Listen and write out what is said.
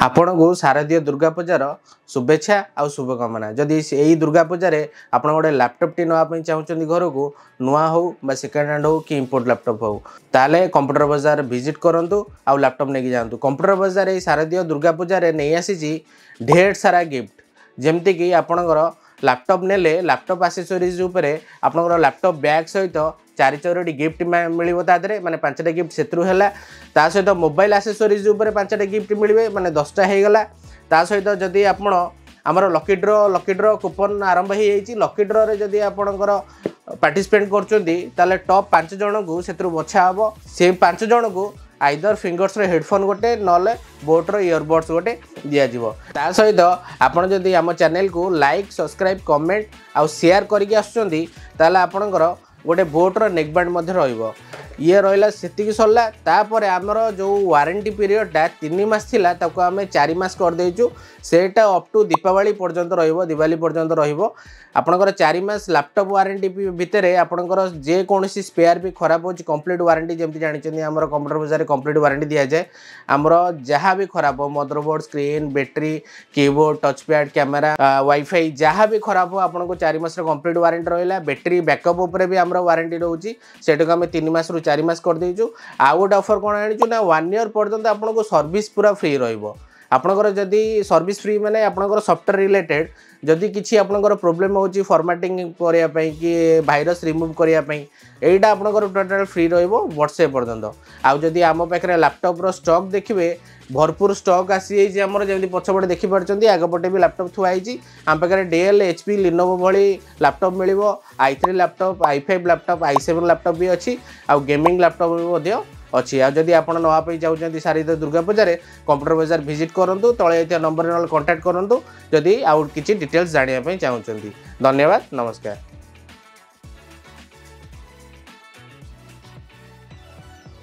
आपण को शारदीय दुर्गा पूजार शुभेच्छा आ शुभकामना। जदि यही दुर्गा पूजा आप गोटे लैपटॉप टी नापी चाहते घर को नुआ हो सेकेंड हैंड हो कि इंपोर्ट लैपटॉप हो ताले कंप्यूटर बाजार विजिट करूँ आउ लैपटॉप नहीं जातु। कंप्यूटर बाजार ये शारदीय दुर्गा पूजार नहीं आसी ढेर सारा गिफ्ट जमती कि आपणकर लैपटॉप नेले लैपटॉप एक्सेसरीज आपणकर लैपटॉप बैग सहित 4 गिफ्ट मिल तादे माने 5टा गिफ्ट से सहित मोबाइल एक्सेसरीज 5टा गिफ्ट मिले माने 10टा होगला। ता सहित जदि आपण आमर लकी ड्र कूपन आरंभ हो लकी ड्र जदि आपणकर पार्टिसिपेट कर टॉप 5 जन को से बछा हम से 5 जन को आइदर फिंगर्स हेडफोन गोटे ना बोट्र इयरबड्स गोटे दिज्व। ता सहित आपड़ जदि आम चैनल को लाइक सब्सक्राइब कमेंट आउ शेयर करके आसपर गोटे बोट्र नेकबैंड रो ये रहा से सरला। तापर आमर जो वारंटी पीरियडटा 3 मास थिला ताको आमे 4 मास कर देचु सेटा अप टू दीपावली पर्यंत रहिबो दिवाली पर्यंत रहिबो। आपणकर 4 मास लैपटॉप वारंटी भितर आपणकर जे कोनोसी स्पेयर भी खराब हो कंप्लीट वारंटी जमती जानिछनी हमर कंप्यूटर बाजार कंप्लीट वारंटी दिया जाए। हमर जहाँ भी खराब हो motherboard screen battery keyboard touch pad camera wifi जहाँ भी खराब हो आपको 4 मास कंप्लीट वारंटी रहा। बैटरी बैकअप उपर भी हमर वारंटी रोची सेटा आम 3 मास रु 4 मास कर देचु। आ गोटे ऑफर कौन आनीचु ना 1 ईयर पर्यंत आपको सर्विस पूरा फ्री रहिबो। आपणकर जदि सर्विस फ्री माने आपणकर सॉफ्टवेयर रिलेटेड जदि किसी आपणकर प्रॉब्लम होची फॉर्मेटिंग करिया पई कि वायरस रिमूव करिया पई एटा आपणकर टोटल फ्री रहिबो वर्षे पर्यंत। आ जदि आम पाखरे लैपटॉप रो स्टॉक देखिबे भरपूर स्टॉक आसी जाइए आमर जमी पछपटे देखिपे आगपटे भी लैपटॉप थुआई आम पाखे डेल एचपी लिनोवो भली लैपटॉप मिल i3 laptop i5 laptop i7 laptop भी अच्छी आउ गेमिंग लैपटॉप भी अच्छी। आदि आप नापी चाहते शारदीय दुर्गा पूजार कंप्यूटर बाजार विजिट करूँ तले नंबर ना कांटेक्ट करूँ जदि आउ किसी डिटेल्स जानापी चाहते। धन्यवाद नमस्कार।